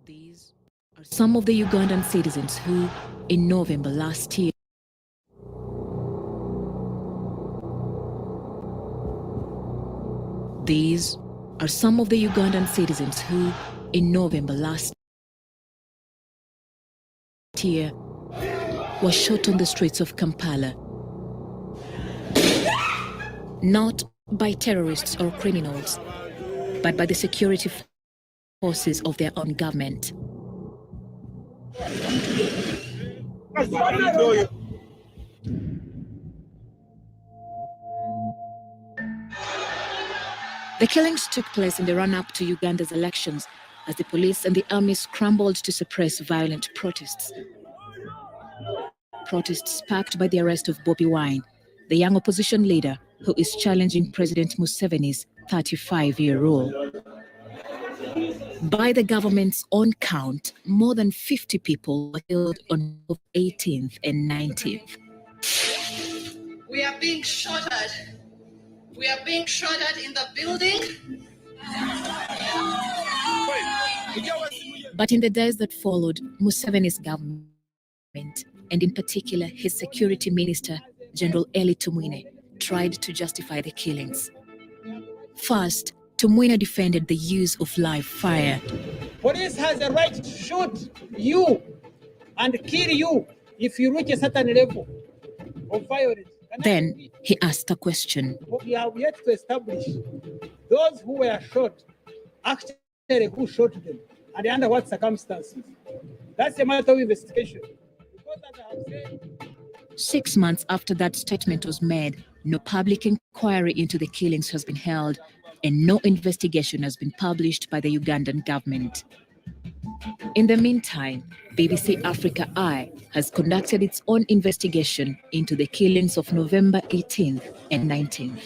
These are some of the Ugandan citizens who, in November last year, These are some of the Ugandan citizens who, in November last year, were shot on the streets of Kampala. Not by terrorists or criminals, but by the security forces of their own government. The killings took place in the run-up to Uganda's elections as the police and the army scrambled to suppress violent protests. Protests sparked by the arrest of Bobi Wine, the young opposition leader who is challenging President Museveni's 35-year rule. By the government's own count, more than 50 people were killed on the 18th and 19th. We are being shot at. We are being shot at in the building. But in the days that followed, Museveni's government, and in particular his security minister, General Eli Tumwine, tried to justify the killings. First, Tumwine defended the use of live fire. Police has a right to shoot you and kill you if you reach a certain level of violence. Then he asked a question. We have yet to establish those who were shot, actually who shot them, and under what circumstances. That's a matter of investigation. Because as I have said, 6 months after that statement was made, no public inquiry into the killings has been held, and no investigation has been published by the Ugandan government. In the meantime, BBC Africa Eye has conducted its own investigation into the killings of November 18th and 19th.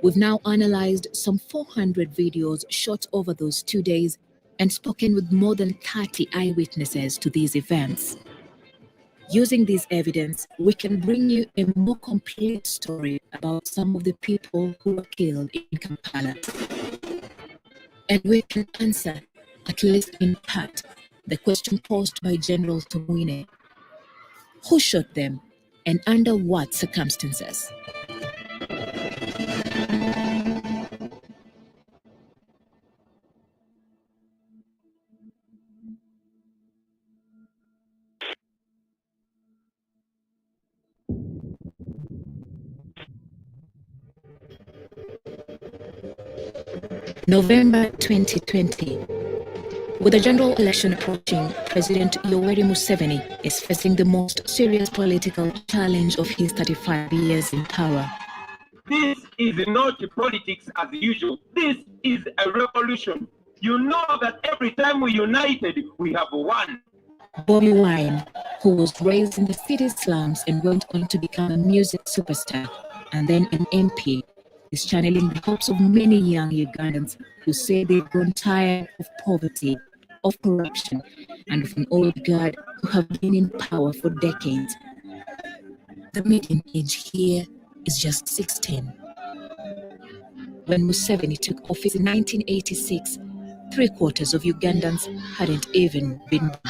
We've now analyzed some 400 videos shot over those 2 days and spoken with more than 30 eyewitnesses to these events. Using this evidence, we can bring you a more complete story about some of the people who were killed in Kampala. And we can answer, at least in part, the question posed by General Tumwine. Who shot them and under what circumstances? November 2020. With the general election approaching, President Yoweri Museveni is facing the most serious political challenge of his 35 years in power. This is not politics as usual. This is a revolution. You know that every time we united, we have won. Bobi Wine, who was raised in the city's slums and went on to become a music superstar and then an MP, is channeling the hopes of many young Ugandans who say they've grown tired of poverty, of corruption, and of an old guard who have been in power for decades. The median age here is just 16. When Museveni took office in 1986, 3/4 of Ugandans hadn't even been born.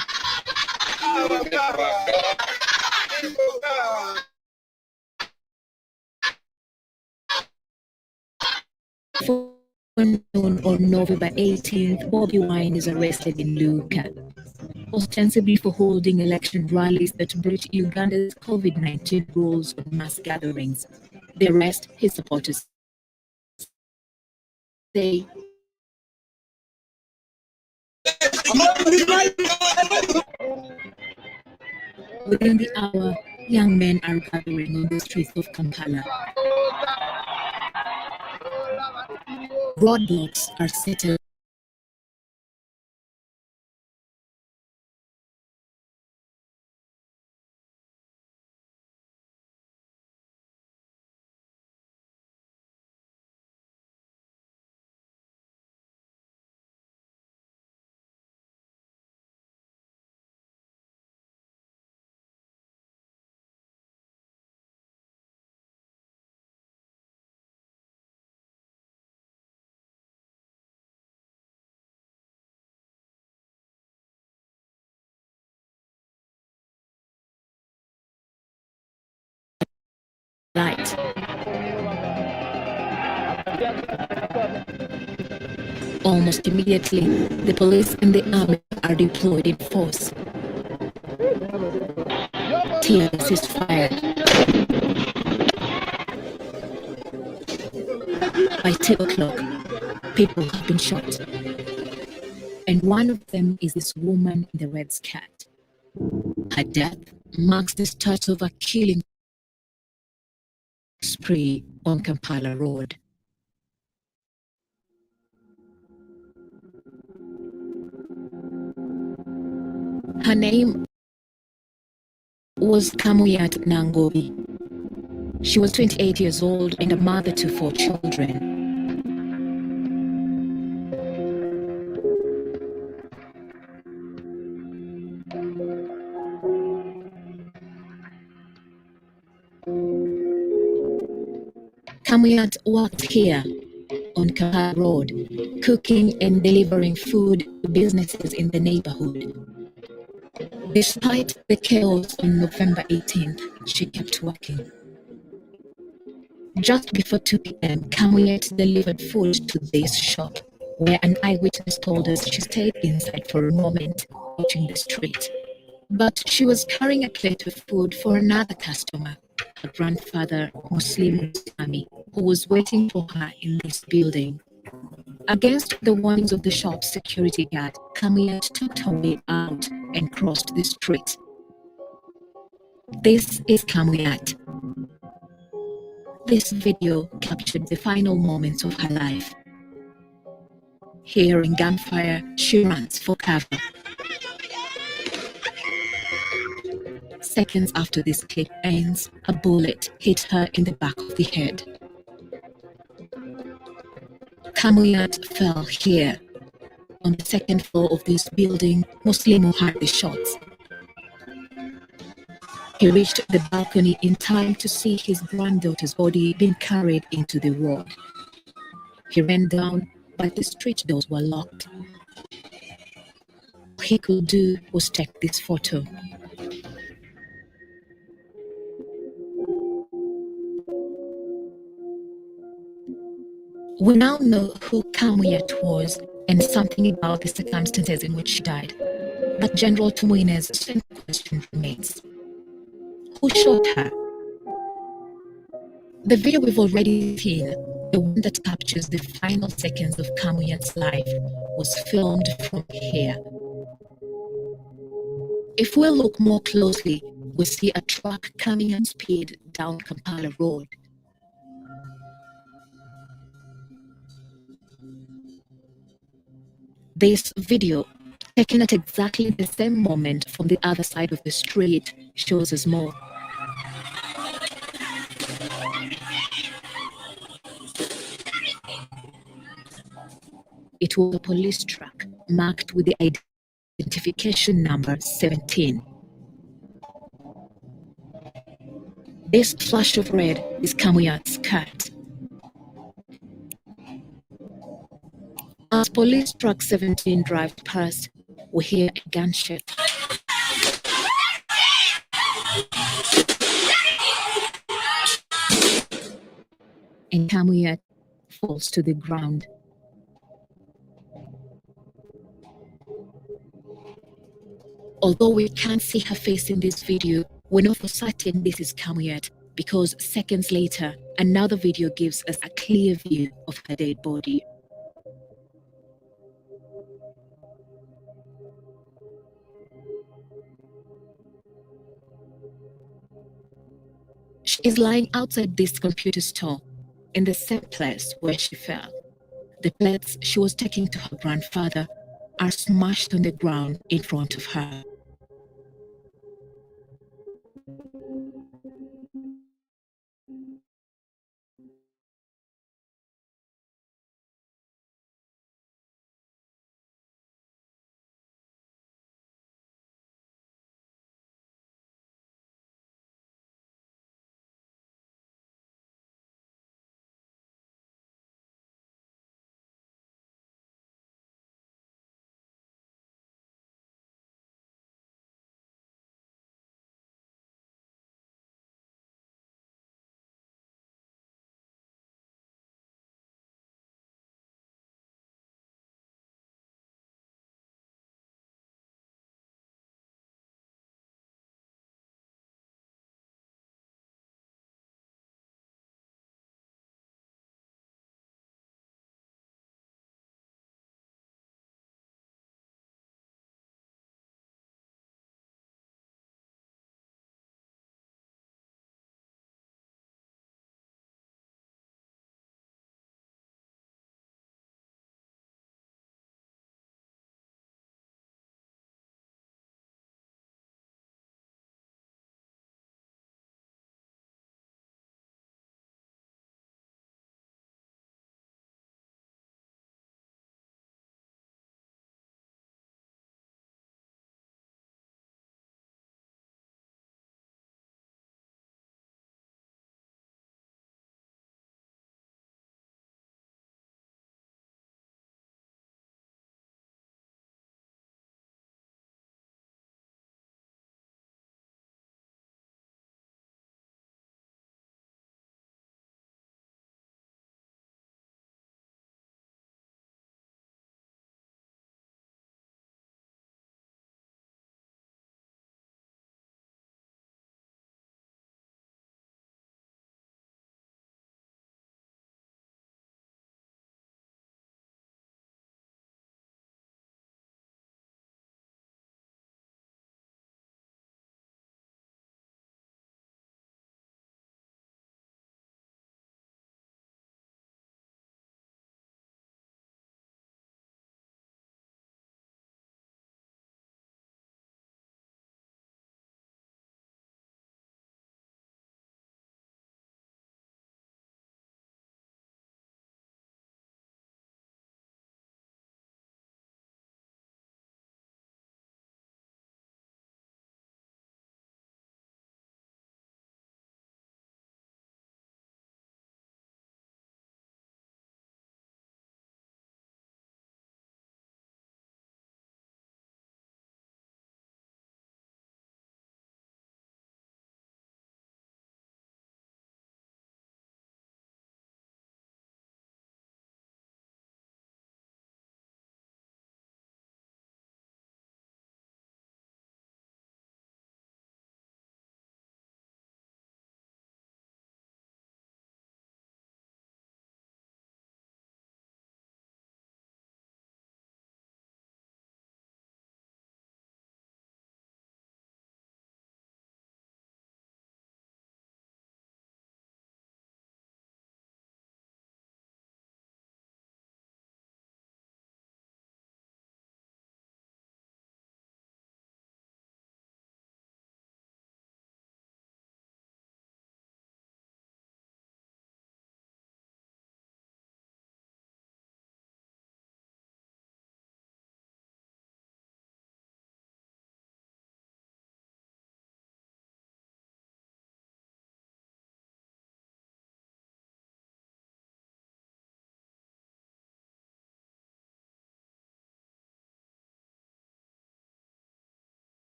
On November 18th, Bobi Wine is arrested in Luka, ostensibly for holding election rallies that breach Uganda's COVID-19 rules on mass gatherings. The arrest, his supporters say, within the hour, young men are gathering on the streets of Kampala. Roadblocks are set light. Almost immediately, the police and the army are deployed in force. Tear gas is fired. By 2 o'clock, people have been shot. And one of them is this woman in the red skirt. Her death marks the start of a killing spree on Kampala Road. Her name was Kamuyat Nangobi. She was 28 years old and a mother to 4 children. Kamuyat worked here on Kampala Road, cooking and delivering food to businesses in the neighborhood. Despite the chaos on November 18th, she kept working. Just before 2 p.m., Kamuyat delivered food to this shop, where an eyewitness told us she stayed inside for a moment, watching the street. But she was carrying a plate of food for another customer, her grandfather, Muslim Musami, who was waiting for her in this building. Against the warnings of the shop's security guard, Kamuyat took her way out and crossed the street. This is Kamuyat. This video captured the final moments of her life. Hearing gunfire, she runs for cover. Seconds after this clip ends, a bullet hit her in the back of the head. Kamuyat fell here. On the second floor of this building, Muslimu heard the shots. He reached the balcony in time to see his granddaughter's body being carried into the ward. He ran down, but the street doors were locked. All he could do was take this photo. We now know who Kamuyat was and something about the circumstances in which she died. But General Tumuine's same question remains. Who shot her? The video we've already seen, the one that captures the final seconds of Kamuyat's life, was filmed from here. If we look more closely, we see a truck coming at speed down Kampala Road. This video, taken at exactly the same moment from the other side of the street, shows us more. It was a police truck marked with the identification number 17. This flash of red is Kamuyat's cut. As police truck 17 drives past, we hear a gunshot. And Kamuyat falls to the ground. Although we can't see her face in this video, we know for certain this is Kamuyat because seconds later, another video gives us a clear view of her dead body. She is lying outside this computer store, in the same place where she fell. The plates she was taking to her grandfather are smashed on the ground in front of her.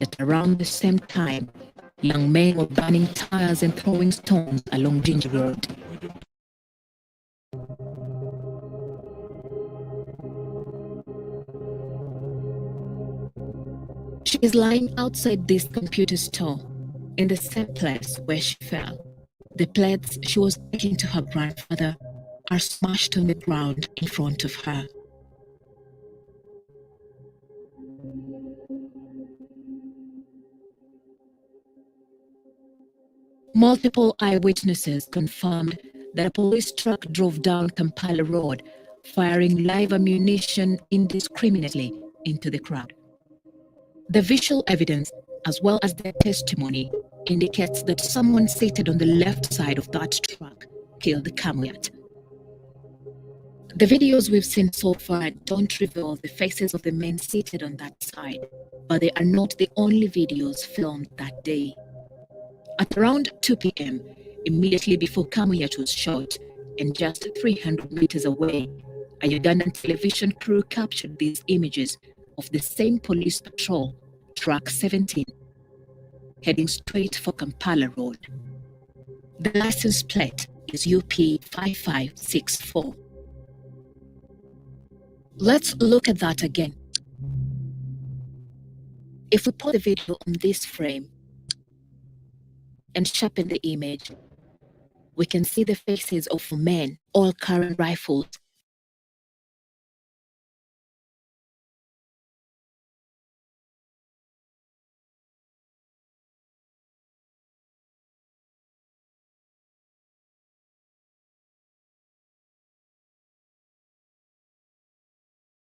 that around the same time, young men were burning tires and throwing stones along Ginger Road. She is lying outside this computer store, in the same place where she fell. The plates she was taking to her grandfather are smashed on the ground in front of her. Multiple eyewitnesses confirmed that a police truck drove down Kampala Road, firing live ammunition indiscriminately into the crowd. The visual evidence, as well as their testimony, indicates that someone seated on the left side of that truck killed the Kamuyat. The videos we've seen so far don't reveal the faces of the men seated on that side, but they are not the only videos filmed that day. At around 2 p.m., immediately before Kamuyat was shot, and just 300 meters away, a Ugandan television crew captured these images of the same police patrol, Truck 17, heading straight for Kampala Road. The license plate is UP 5564. Let's look at that again. If we put the video on this frame and sharpen the image, we can see the faces of men, all carrying rifles